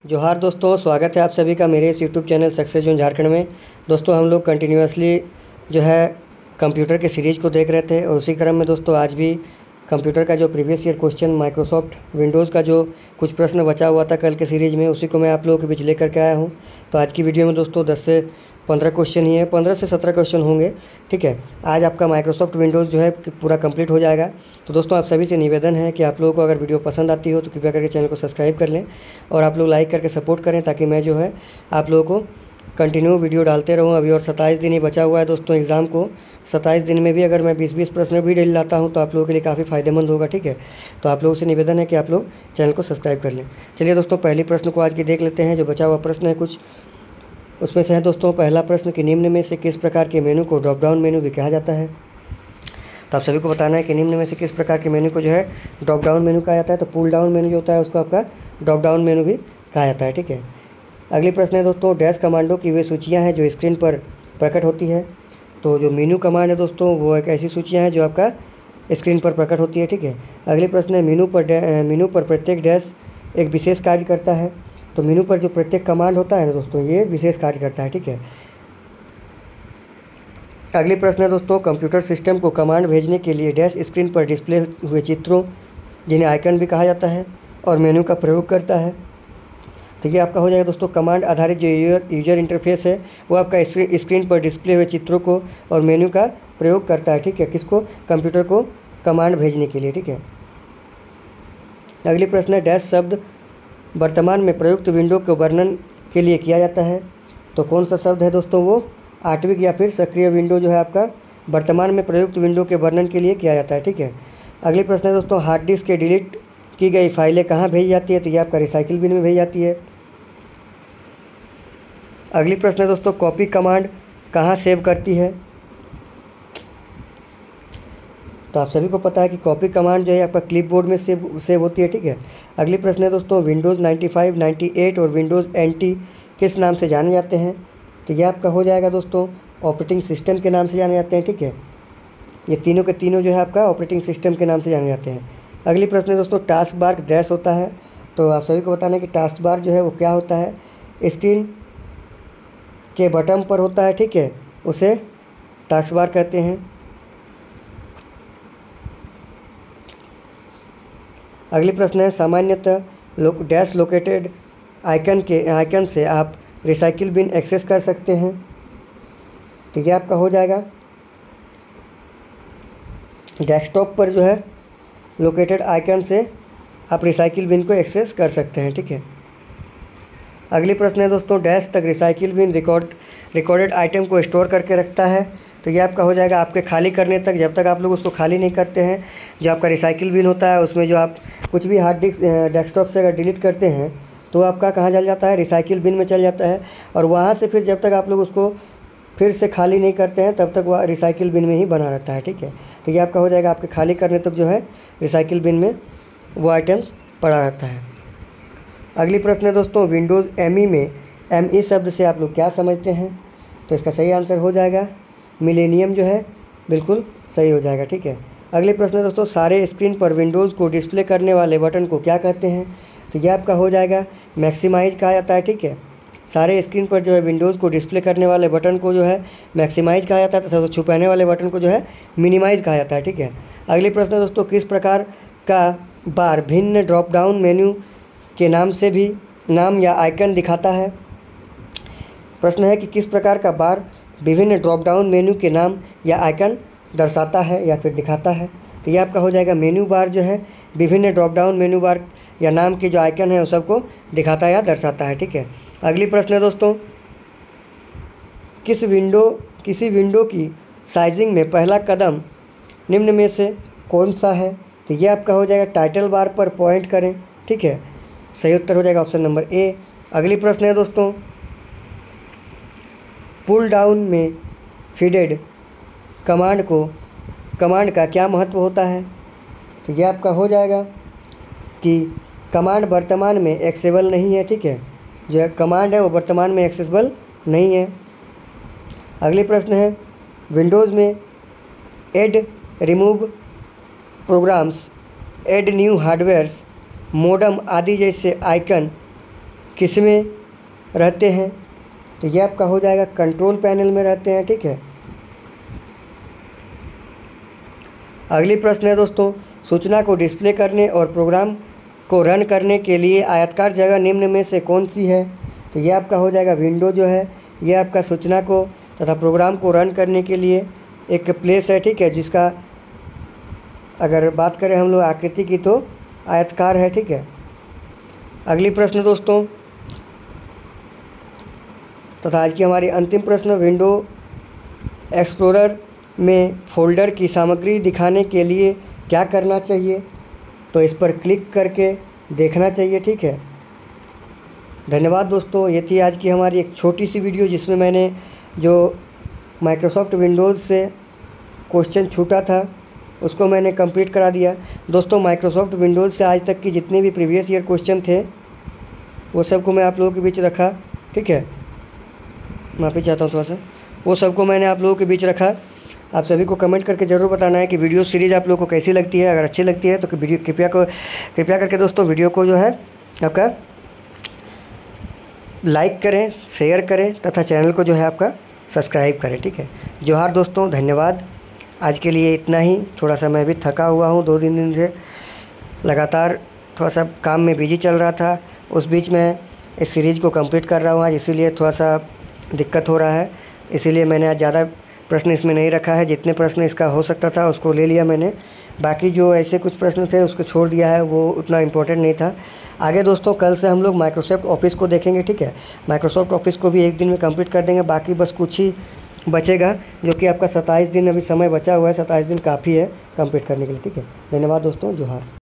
जोहार दोस्तों, स्वागत है आप सभी का मेरे इस YouTube channel success zone Jharkhand में। दोस्तों हम लोग कंटिन्यूअसली जो है कंप्यूटर के सीरीज़ को देख रहे थे और उसी क्रम में दोस्तों आज भी कंप्यूटर का जो previous year question Microsoft Windows का जो कुछ प्रश्न बचा हुआ था कल के सीरीज़ में, उसी को मैं आप लोगों के बीच लेकर के आया हूँ। तो आज की वीडियो में दोस्तों 10 से 15 क्वेश्चन ही है, 15 से 17 क्वेश्चन होंगे। ठीक है, आज आपका माइक्रोसॉफ्ट विंडोज़ जो है पूरा कंप्लीट हो जाएगा। तो दोस्तों आप सभी से निवेदन है कि आप लोगों को अगर वीडियो पसंद आती हो तो कृपया करके चैनल को सब्सक्राइब कर लें और आप लोग लाइक करके सपोर्ट करें, ताकि मैं जो है आप लोगों को कंटिन्यू वीडियो डालते रहूँ। अभी और 27 दिन ही बचा हुआ है दोस्तों एग्ज़ाम को। 27 दिन में भी अगर मैं 20-20 प्रश्न भी डेली लाता हूँ तो आप लोगों के लिए काफ़ी फ़ायदेमंद होगा। ठीक है, तो आप लोगों से निवेदन है कि आप लोग चैनल को सब्सक्राइब कर लें। चलिए दोस्तों पहले प्रश्न को आज की देख लेते हैं। जो बचा हुआ प्रश्न है कुछ उसमें से है दोस्तों। पहला प्रश्न कि निम्न में से किस प्रकार के मेनू को ड्रॉप डाउन मेनू भी कहा जाता है। तो आप सभी को बताना है कि निम्न में से किस प्रकार के मेनू को जो है ड्रॉप डाउन मेनू कहा जाता है। तो पुल डाउन मेनू जो होता है उसको आपका ड्रॉप डाउन मेनू भी कहा जाता है। ठीक है, अगली प्रश्न है दोस्तों, डैश कमांडो की वे सूचियाँ हैं जो स्क्रीन पर प्रकट होती है। तो जो मेनू कमांड है दोस्तों वो एक ऐसी सूचियाँ हैं जो आपका स्क्रीन पर प्रकट होती है। ठीक है, अगली प्रश्न है मेनू पर प्रत्येक डैश एक विशेष कार्य करता है। तो मेनू पर जो प्रत्येक कमांड होता है ना दोस्तों ये विशेष कार्य करता है। ठीक है, अगली प्रश्न है दोस्तों, कंप्यूटर सिस्टम को कमांड भेजने के लिए डैश स्क्रीन पर डिस्प्ले हुए चित्रों जिन्हें आइकन भी कहा जाता है और मेनू का प्रयोग करता है। तो ये आपका हो जाएगा दोस्तों कमांड आधारित जो यूजर इंटरफेस है वो आपका स्क्रीन पर डिस्प्ले हुए चित्रों को और मेनू का प्रयोग करता है। ठीक है, किसको? कंप्यूटर को कमांड भेजने के लिए। ठीक है, अगली प्रश्न है डैश शब्द वर्तमान में प्रयुक्त विंडो के वर्णन के लिए किया जाता है। तो कौन सा शब्द है दोस्तों? वो आठवीं या फिर सक्रिय विंडो जो है आपका वर्तमान में प्रयुक्त विंडो के वर्णन के लिए किया जाता है। ठीक है, अगली प्रश्न है दोस्तों, हार्ड डिस्क के डिलीट की गई फाइलें कहाँ भेजी जाती है। तो ये आपका रिसाइकिल बिन में भेजी जाती है। अगली प्रश्न है दोस्तों, कॉपी कमांड कहाँ सेव करती है। तो आप सभी को पता है कि कॉपी कमांड जो है आपका क्लिपबोर्ड में सेव होती है। ठीक है, अगली प्रश्न है दोस्तों, विंडोज़ 95, 98 और विंडोज़ NT किस नाम से जाने जाते हैं। तो ये आपका हो जाएगा दोस्तों ऑपरेटिंग सिस्टम के नाम से जाने जाते हैं। ठीक है, ये तीनों के तीनों जो है आपका ऑपरेटिंग सिस्टम के नाम से जाने जाते हैं। अगली प्रश्न है दोस्तों, टास्क बार डैश होता है। तो आप सभी को बताना है कि टास्क बार जो है वो क्या होता है। स्क्रीन के बटन पर होता है। ठीक है, उसे टास्क बार कहते हैं। अगली प्रश्न है, सामान्यतः डैश लोकेटेड आइकन से आप रिसाइकिल बिन एक्सेस कर सकते हैं। तो ये आपका हो जाएगा डेस्कटॉप पर जो है लोकेटेड आइकन से आप रिसाइकिल बिन को एक्सेस कर सकते हैं। ठीक है, अगली प्रश्न है दोस्तों, डैश तक रिसाइकिल बिन रिकॉर्डेड आइटम को स्टोर करके रखता है। तो ये आपका हो जाएगा आपके खाली करने तक। जब तक आप लोग उसको खाली नहीं करते हैं, जो आपका रिसाइकिल बिन होता है उसमें जो आप कुछ भी हार्ड डिस्क डेस्कटॉप से अगर डिलीट करते हैं तो आपका कहाँ चल जाता है? रिसाइकिल बिन में चल जाता है। और वहाँ से फिर जब तक आप लोग उसको फिर से खाली नहीं करते हैं तब तक वह रिसाइकिल बिन में ही बना रहता है। ठीक है, तो ये आपका हो जाएगा आपके खाली करने तक जो है रिसाइकिल बिन में वो आइटम्स पड़ा रहता है। अगली प्रश्न है दोस्तों, विंडोज़ ME में ME शब्द से आप लोग क्या समझते हैं। तो इसका सही आंसर हो जाएगा मिलेनियम जो है, बिल्कुल सही हो जाएगा। ठीक है, अगले प्रश्न है दोस्तों, सारे स्क्रीन पर विंडोज़ को डिस्प्ले करने वाले बटन को क्या कहते हैं। तो यह आपका हो जाएगा मैक्सिमाइज कहा जाता है। ठीक है, सारे स्क्रीन पर जो है विंडोज़ को डिस्प्ले करने वाले बटन को जो है मैक्सिमाइज कहा जाता है तथा छुपाने वाले बटन को जो है मिनिमाइज कहा जाता है। ठीक है, अगली प्रश्न है दोस्तों, किस प्रकार का बार भिन्न ड्रॉप डाउन मेन्यू के नाम से भी नाम या आइकन दिखाता है। प्रश्न है कि किस प्रकार का बार विभिन्न ड्रॉप डाउन मेन्यू के नाम या आइकन दर्शाता है या फिर दिखाता है। तो ये आपका हो जाएगा मेन्यू बार जो है विभिन्न ड्रॉप डाउन मेन्यू बार या नाम के जो आइकन है उस सबको दिखाता है या दर्शाता है। ठीक है, अगली प्रश्न है दोस्तों, किसी विंडो की साइजिंग में पहला कदम निम्न में से कौन सा है। तो ये आपका हो जाएगा टाइटल बार पर पॉइंट करें। ठीक है, सही उत्तर हो जाएगा ऑप्शन नंबर ए। अगली प्रश्न है दोस्तों, पुल डाउन में फीडेड कमांड का क्या महत्व होता है। तो ये आपका हो जाएगा कि कमांड वर्तमान में एक्सेसिबल नहीं है। ठीक है, जो कमांड है वो वर्तमान में एक्सेसिबल नहीं है। अगली प्रश्न है, विंडोज़ में add remove programs, add new hardwares, modem आदि जैसे आइकन किस में रहते हैं, तो ये आपका हो जाएगा कंट्रोल पैनल में रहते हैं। ठीक है, अगली प्रश्न है दोस्तों, सूचना को डिस्प्ले करने और प्रोग्राम को रन करने के लिए आयताकार जगह निम्न में से कौन सी है, तो ये आपका हो जाएगा विंडो जो है ये आपका सूचना को तथा प्रोग्राम को रन करने के लिए एक प्लेस है। ठीक है, जिसका अगर बात करें हम लोग आकृति की तो आयताकार है। ठीक है, अगली प्रश्न दोस्तों तथा आज की हमारी अंतिम प्रश्न, विंडो एक्सप्लोरर में फ़ोल्डर की सामग्री दिखाने के लिए क्या करना चाहिए, तो इस पर क्लिक करके देखना चाहिए। ठीक है, धन्यवाद दोस्तों। ये थी आज की हमारी एक छोटी सी वीडियो जिसमें मैंने जो माइक्रोसॉफ्ट विंडोज़ से क्वेश्चन छूटा था उसको मैंने कंप्लीट करा दिया। दोस्तों माइक्रोसॉफ्ट विंडोज़ से आज तक की जितने भी प्रीवियस ईयर क्वेश्चन थे वो सबको मैं आप लोगों के बीच रखा। ठीक है, माफ़ी चाहता हूँ थोड़ा सा, वो सबको मैंने आप लोगों के बीच रखा। आप सभी को कमेंट करके ज़रूर बताना है कि वीडियो सीरीज़ आप लोगों को कैसी लगती है। अगर अच्छी लगती है तो वीडियो कृपया करके दोस्तों वीडियो को जो है आपका लाइक करें, शेयर करें तथा चैनल को जो है आपका सब्सक्राइब करें। ठीक है, जोहार दोस्तों, धन्यवाद। आज के लिए इतना ही। थोड़ा सा मैं भी थका हुआ हूँ, 2-3 दिन से लगातार थोड़ा सा काम में बिजी चल रहा था, उस बीच में इस सीरीज़ को कंप्लीट कर रहा हूँ आज, इसीलिए थोड़ा सा दिक्कत हो रहा है। इसीलिए मैंने आज ज़्यादा प्रश्न इसमें नहीं रखा है, जितने प्रश्न इसका हो सकता था उसको ले लिया मैंने, बाकी जो ऐसे कुछ प्रश्न थे उसको छोड़ दिया है, वो उतना इम्पोर्टेंट नहीं था। आगे दोस्तों कल से हम लोग माइक्रोसॉफ्ट ऑफिस को देखेंगे। ठीक है, माइक्रोसॉफ्ट ऑफिस को भी एक दिन में कंप्लीट कर देंगे, बाकी बस कुछ ही बचेगा जो कि आपका 27 दिन अभी समय बचा हुआ है। 27 दिन काफ़ी है कंप्लीट करने के लिए। ठीक है, धन्यवाद दोस्तों, जोहार।